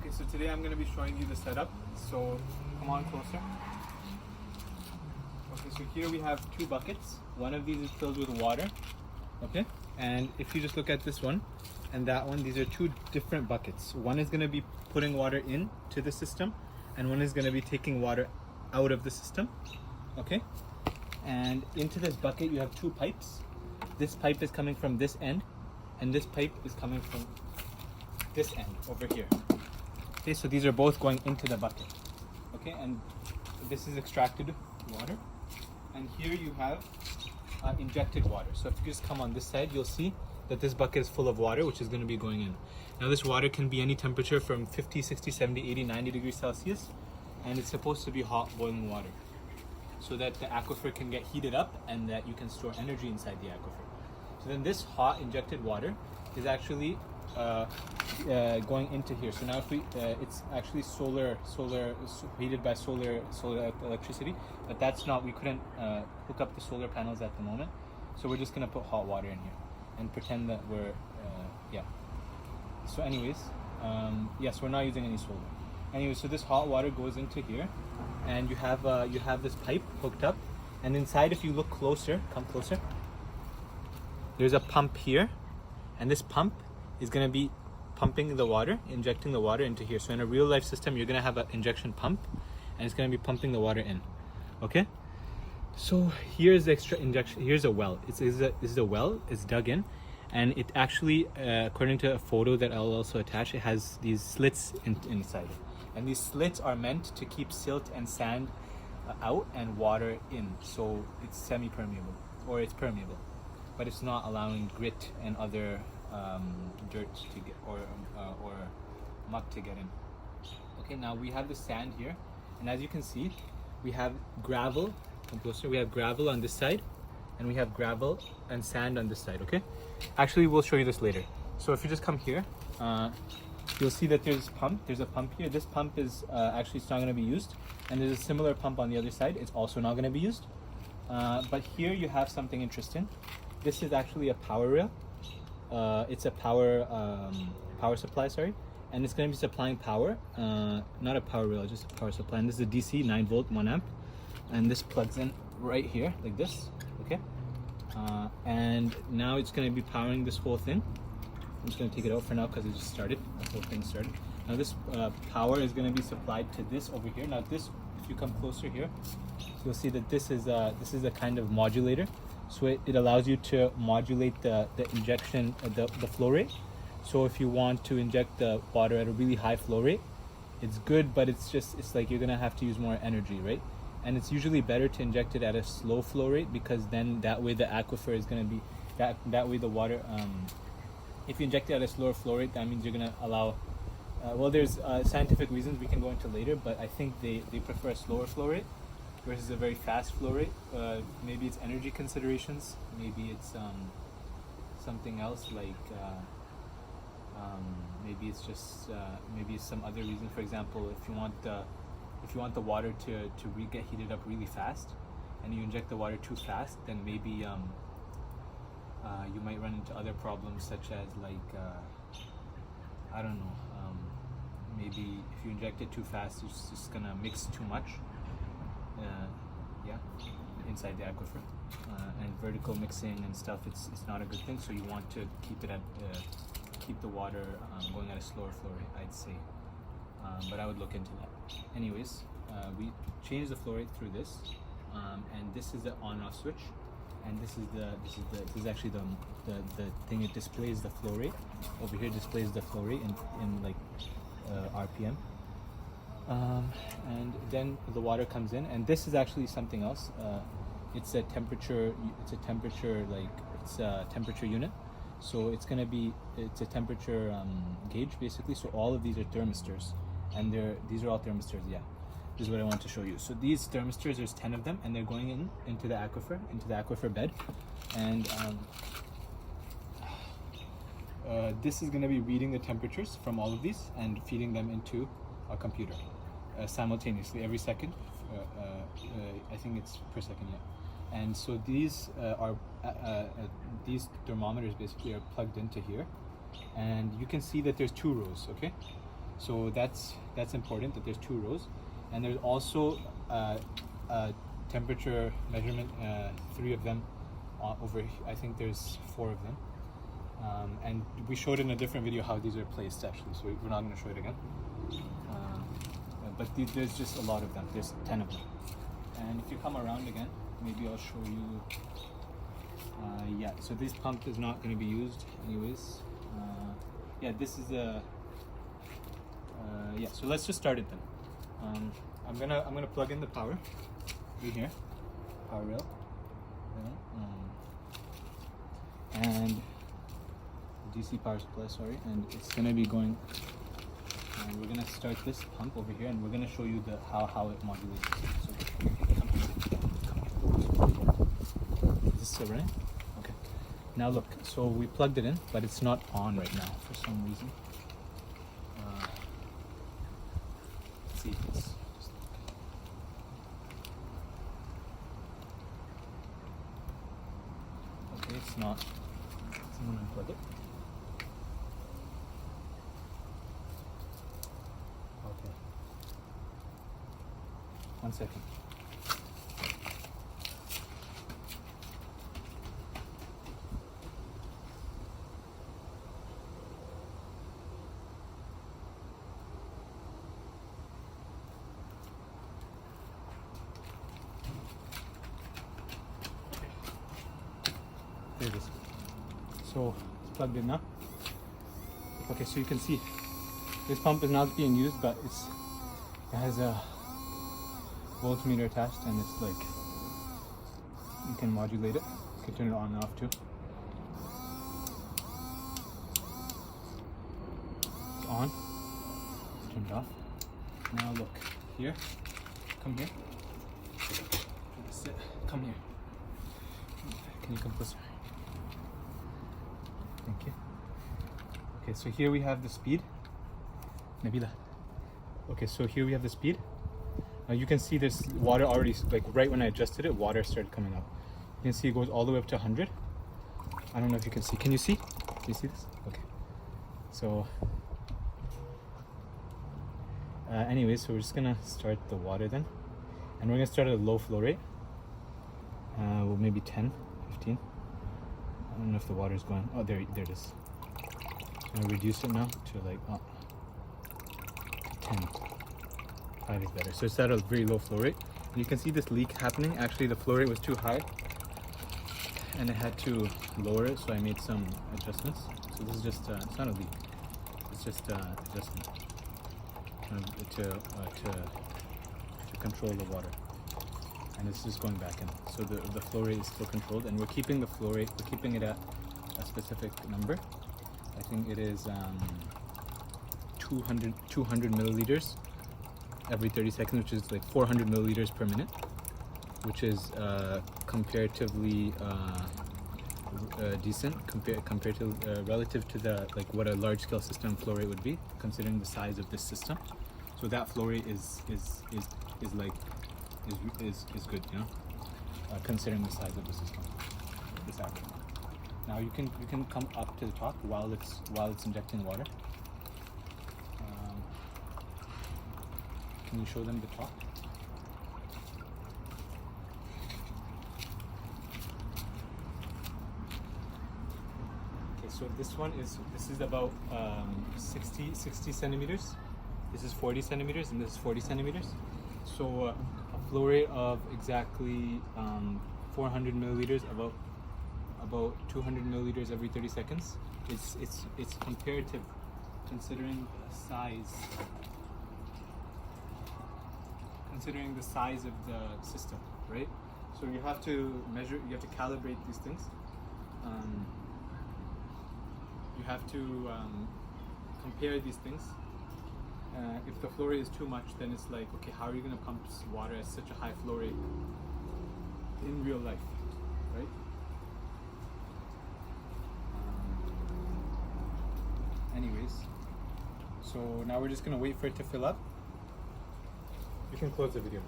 Okay, so today I'm going to be showing you the setup. So come on closer. Okay, so here we have two buckets. One of these is filled with water. Okay, and if you just look at this one and that one, these are two different buckets. One is going to be putting water into the system, and one is going to be taking water out of the system. Okay, and into this bucket you have two pipes. This pipe is coming from this end, and this pipe is coming from this end over here. Okay, so these are both going into the bucket. Okay, and this is extracted water, and here you have injected water. So if you just come on this side, you'll see that this bucket is full of water, which is going to be going in. Now this water can be any temperature from 50, 60, 70, 80, 90 degrees Celsius, and it's supposed to be hot boiling water so that the aquifer can get heated up and that you can store energy inside the aquifer. So then this hot injected water is actually going into here. So now if we, it's actually heated by solar electricity, but that's not, we couldn't hook up the solar panels at the moment. So we're just gonna put hot water in here and pretend that we're, yeah. So anyways, yes, we're not using any solar. Anyway, so this hot water goes into here, and you have this pipe hooked up, and inside, if you look closer, come closer, there's a pump here, and this pump is going to be pumping the water, injecting the water into here. So in a real life system, you're going to have an injection pump, and it's going to be pumping the water in. Okay, so here's the extra injection. Here's a well. This is a well. It's dug in, and it actually, according to a photo that I'll also attach, it has these slits inside it, and these slits are meant to keep silt and sand out and water in. So it's semi-permeable, or it's permeable, but it's not allowing grit and other dirt to get, or muck to get in. Okay, now we have the sand here, and as you can see, we have gravel. Come closer. We have gravel on this side, and we have gravel and sand on this side. Okay, actually we'll show you this later. So if you just come here, you'll see that there's a pump here. This pump is actually, it's not going to be used, and there's a similar pump on the other side. It's also not going to be used, but here you have something interesting. This is actually a power rail. It's a power supply, sorry, and it's going to be supplying power, not a power rail, just a power supply. And this is a DC 9 volt 1 amp, and this plugs in right here like this. Okay, and now it's going to be powering this whole thing. I'm just going to take it out for now because it just started. The whole thing started. Now this power is going to be supplied to this over here. Now this, if you come closer here, you'll see that this is a kind of modulator. So it allows you to modulate the injection, the flow rate. So if you want to inject the water at a really high flow rate, it's good, but it's like you're gonna have to use more energy, right? And it's usually better to inject it at a slow flow rate, because then that way the aquifer is gonna be, that way the water, if you inject it at a slower flow rate, that means you're gonna allow, well, there's scientific reasons we can go into later, but I think they prefer a slower flow rate versus a very fast flow rate. Maybe it's energy considerations, maybe it's something else, like maybe it's just maybe it's some other reason. For example, if you want the water to get heated up really fast, and you inject the water too fast, then maybe you might run into other problems, such as like I don't know, maybe if you inject it too fast, it's just gonna mix too much. Yeah, inside the aquifer, and vertical mixing and stuff, it's not a good thing. So you want to keep it at keep the water going at a slower flow rate, I'd say, but I would look into that. Anyways, we change the flow rate through this, and this is the on-off switch, and this is actually the thing. It displays the flow rate over here, displays the flow rate in like RPM. And then the water comes in, and this is actually something else. It's a temperature unit. So it's a temperature gauge, basically. So all of these are thermistors, and these are all thermistors. Yeah, this is what I want to show you. So these thermistors, there's 10 of them, and they're going into the aquifer bed, and this is going to be reading the temperatures from all of these and feeding them into a computer simultaneously every second. I think it's per second, yeah. And so these these thermometers basically are plugged into here, and you can see that there's two rows. Okay, So that's important that there's 2 rows, and there's also a temperature measurement, 3 of them over. I think there's 4 of them, and we showed in a different video how these are placed actually. So we're not going to show it again. But there's just a lot of them. There's 10 of them, and if you come around again, maybe I'll show you. Yeah, so this pump is not going to be used anyways. Yeah, this is a. Yeah, so let's just start it then. I'm gonna plug in the power. Right here, power rail, and DC power supply. Sorry, and it's gonna be going. And we're gonna start this pump over here, and we're gonna show you the how it modulates. So, is this still running? Okay. Now look. So we plugged it in, but it's not on right now for some reason. Let's see. Just okay, it's not. Someone unplug it. Okay. 1 second. There it is. So it's plugged in now. Okay, so you can see this pump is not being used, but it has a voltmeter attached, and it's like you can modulate it. You can turn it on and off too. It's on. Let's turn it off. Now look here. Come here. Sit. Come here. Can you come closer? Thank you. Okay, so here we have the speed. Nabila. Okay, so here we have the speed. Now you can see there's water already, like right when I adjusted it, water started coming up. You can see it goes all the way up to 100. I don't know if you can see. Can you see? Can you see this? Okay. So, anyways, so we're just gonna start the water then. And we're gonna start at a low flow rate. Well, maybe 10, 15. I don't know if the water is going. Oh, there it is. So I'm gonna reduce it now to like 10. 5 is better. So it's at a very low flow rate. And you can see this leak happening. Actually, the flow rate was too high, and I had to lower it. So I made some adjustments. So this is just it's not a leak. It's just adjustment to control the water. And it's just going back in. So the flow rate is still controlled, and we're keeping the flow rate, we're keeping it at a specific number. I think it is 200 milliliters every 30 seconds, which is like 400 milliliters per minute, which is comparatively decent compared to relative to the like what a large scale system flow rate would be, considering the size of this system. So that flow rate is good, you know, considering the size of the system. This average. Now you can come up to the top while it's injecting water. Can you show them the top? Okay, so this is about 60 centimeters. This is 40 centimeters, and this is 40 centimeters. So a flow rate of exactly 400 milliliters, about 200 milliliters every 30 seconds. It's comparative, considering the size. Considering the size of the system, right? So you have to measure, you have to calibrate these things. You have to compare these things. If the flow rate is too much, then it's like, okay, how are you going to pump water at such a high flow rate in real life, right? Anyways, so now we're just going to wait for it to fill up. You can close the video now.